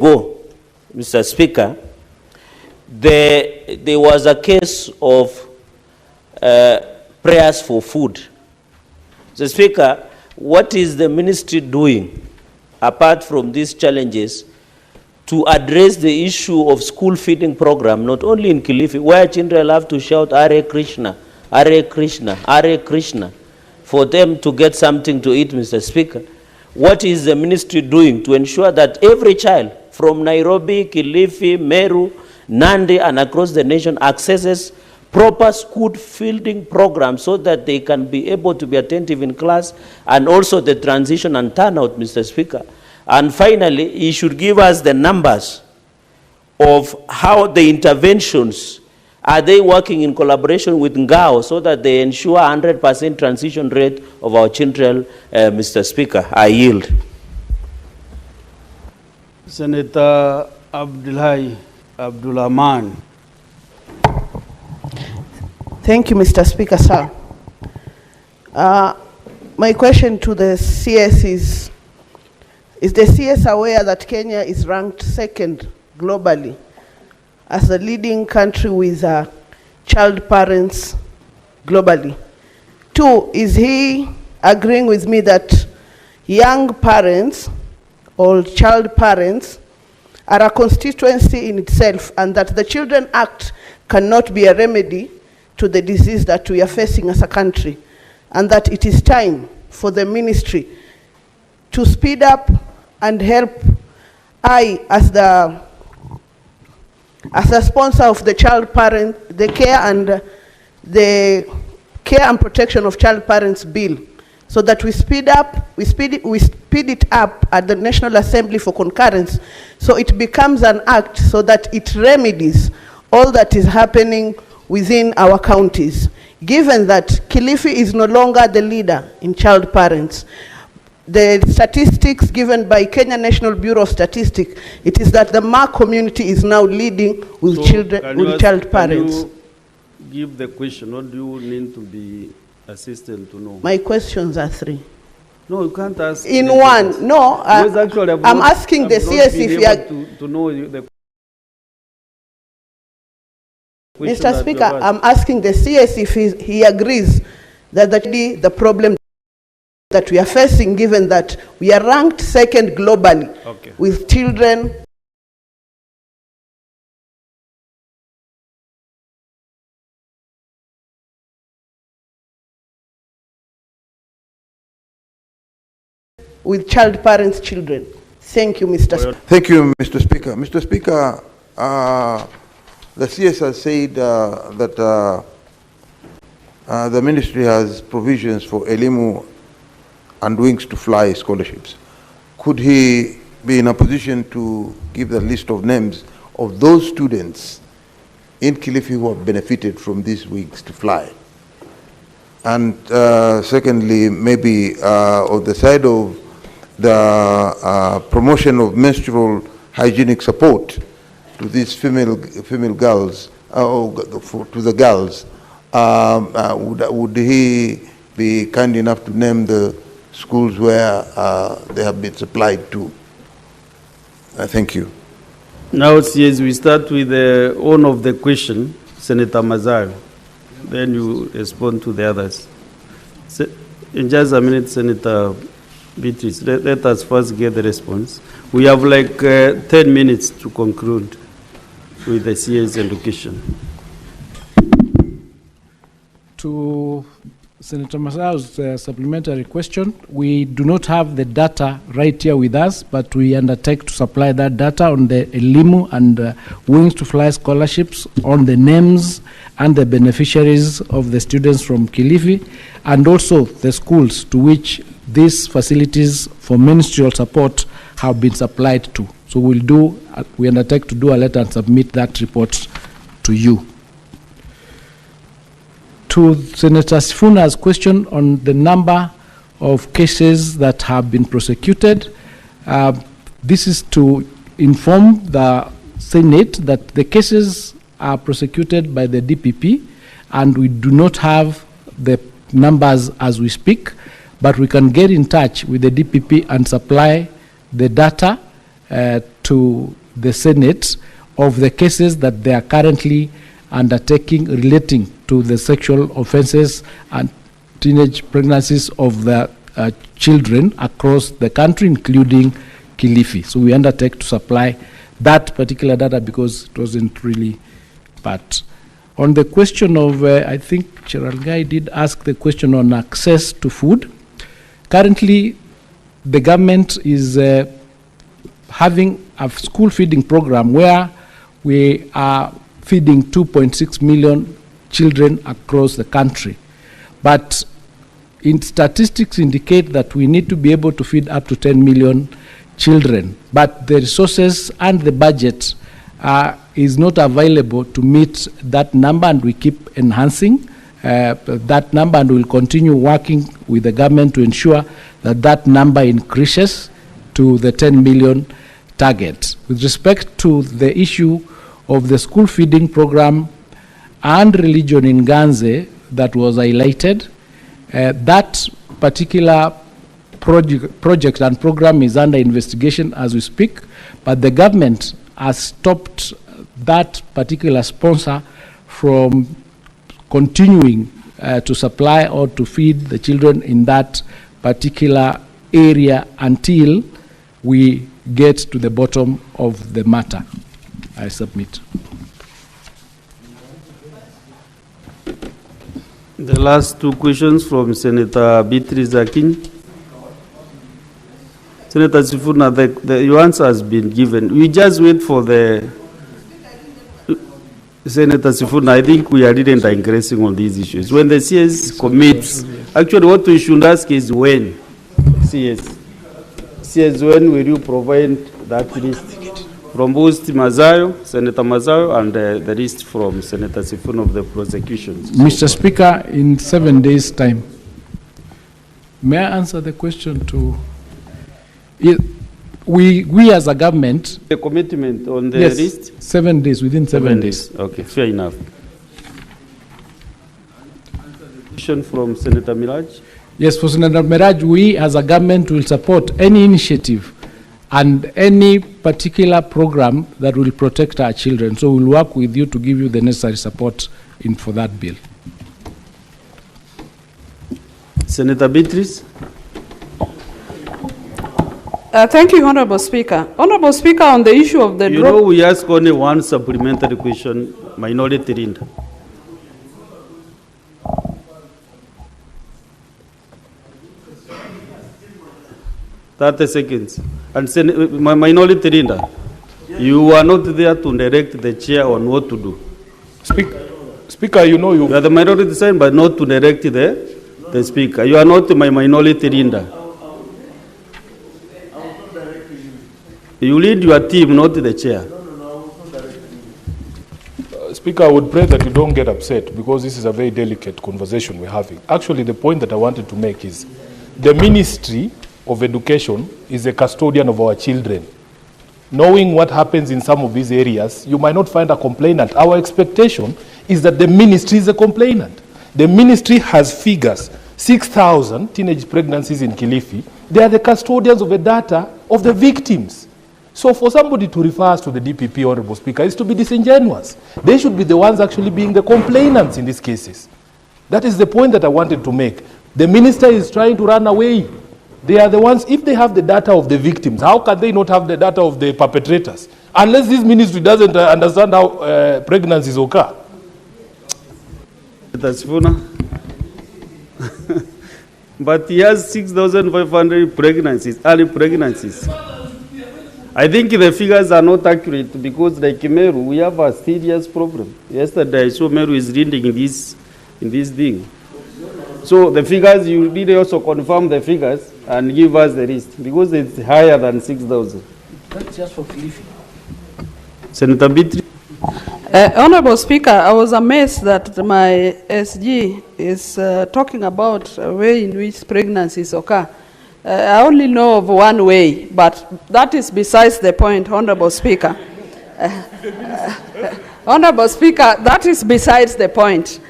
ago, Mr. Speaker, there was a case of prayers for food. Mr. Speaker, what is the ministry doing, apart from these challenges, to address the issue of school feeding program, not only in Kilifi, where children have to shout, Hare Krishna, Hare Krishna, Hare Krishna, for them to get something to eat, Mr. Speaker? What is the ministry doing to ensure that every child from Nairobi, Kilifi, Meru, Nandi, and across the nation accesses proper school feeding program so that they can be able to be attentive in class, and also the transition and turnout, Mr. Speaker? And finally, he should give us the numbers of how the interventions, are they working in collaboration with Ngao so that they ensure 100% transition rate of our children, Mr. Speaker? I yield. Senator Abdulrahman. Thank you, Mr. Speaker, sir. My question to the CS is the CS aware that Kenya is ranked second globally as the leading country with child parents globally? 2, is he agreeing with me that young parents or child parents are a constituency in itself, and that the Children Act cannot be a remedy to the disease that we are facing as a country, and that it is time for the ministry to speed up and help I, as the sponsor of the child parent, the care and protection of child parents bill, so that we speed it up at the National Assembly for concurrence, so it becomes an act, so that it remedies all that is happening within our counties. Given that Kilifi is no longer the leader in child parents, the statistics given by Kenya National Bureau of Statistics, it is that the Ma community is now leading with child parents. Can you give the question, or do you need to be assistant to know? My questions are 3. No, you can't ask. In one, no. Actually, I'm asking the CS if you are to know the Mr. Speaker, I'm asking the CS if he agrees that the problem that we are facing, given that we are ranked second globally with children with child parents' children. Thank you, Mr. Speaker. Thank you, Mr. Speaker. Mr. Speaker, the CS has said that the ministry has provisions for Elimu and Wings to Fly scholarships. Could he be in a position to give the list of names of those students in Kilifi who have benefited from these Wings to Fly? And secondly, maybe on the side of the promotion of menstrual hygienic support to these female girls, to the girls, would he be kind enough to name the schools where they have been supplied to? Thank you. Now, yes, we start with the owner of the question, Senator Mazar. Then you respond to the others. In just a minute, Senator Beatrice, let us first get the response. We have like 10 minutes to conclude with the CS education. To Senator Mazar's supplementary question, we do not have the data right here with us, but we undertake to supply that data on the Elimu and Wings to Fly scholarships, on the names and the beneficiaries of the students from Kilifi, and also the schools to which these facilities for ministerial support have been supplied to. So we undertake to do a letter and submit that report to you. To Senator Sifuna's question on the number of cases that have been prosecuted, this is to inform the Senate that the cases are prosecuted by the DPP, and we do not have the numbers as we speak, but we can get in touch with the DPP and supply the data to the Senate of the cases that they are currently undertaking relating to the sexual offenses and teenage pregnancies of the children across the country, including Kilifi. So we undertake to supply that particular data because it wasn't really part. On the question of, I think Cherargei did ask the question on access to food. Currently, the government is having a school feeding program where we are feeding 2.6 million children across the country. But in statistics indicate that we need to be able to feed up to 10 million children. But the resources and the budget is not available to meet that number, and we keep enhancing that number, and we'll continue working with the government to ensure that that number increases to the 10 million target. With respect to the issue of the school feeding program and religion in Ganze that was highlighted, that particular project and program is under investigation as we speak, but the government has stopped that particular sponsor from continuing to supply or to feed the children in that particular area until we get to the bottom of the matter. I submit. The last two questions from Senator Beatrice Akin. Senator Sifuna, your answer has been given. We just wait for the... Senator Sifuna, I think we are really digressing on these issues. When the CS commits, actually what we should ask is when. CS, when will you provide that list? From both Mazayo, Senator Mazayo, and the list from Senator Sifuna of the prosecutions. Mr. Speaker, in 7 days' time. May I answer the question to... We as a government... The commitment on the yes, list? 7 days, within 7 days. Okay, fair enough. Question from Senator Miraj? Yes, for Senator Miraj, we as a government will support any initiative and any particular program that will protect our children. So we'll work with you to give you the necessary support for that bill. Senator Beatrice? Thank you, Honorable Speaker. Honorable Speaker, on the issue of the You know, we ask only one supplementary question, Minority Leader. Thirty seconds. And my Minority Leader, you are not there to direct the chair on what to do. Speaker, you know you are the minority side, but not to direct the speaker. You are not my Minority Leader. You lead your team, not the chair. Speaker, I would pray that you don't get upset because this is a very delicate conversation we're having. Actually, the point that I wanted to make is the Ministry of Education is a custodian of our children. Knowing what happens in some of these areas, you might not find a complainant. Our expectation is that the ministry is a complainant. The ministry has figures, 6,000 teenage pregnancies in Kilifi. They are the custodians of the data of the victims. So for somebody to refer us to the DPP, Honorable Speaker, is to be disingenuous. They should be the ones actually being the complainants in these cases. That is the point that I wanted to make. The minister is trying to run away. They are the ones, if they have the data of the victims, how can they not have the data of the perpetrators? Unless this ministry doesn't understand how pregnancies occur. That's Funa. But he has 6,500 pregnancies, early pregnancies. I think the figures are not accurate because like Meru, we have a serious problem. Yesterday I saw Meru is reading in this thing. So the figures, you need also confirm the figures and give us the list because it's higher than 6,000. That's just for Kilifi. Senator Beatrice. Honorable Speaker, I was amazed that my SG is talking about a way in which pregnancies occur. I only know of one way, but that is besides the point, Honorable Speaker. Honorable Speaker, that is besides the point.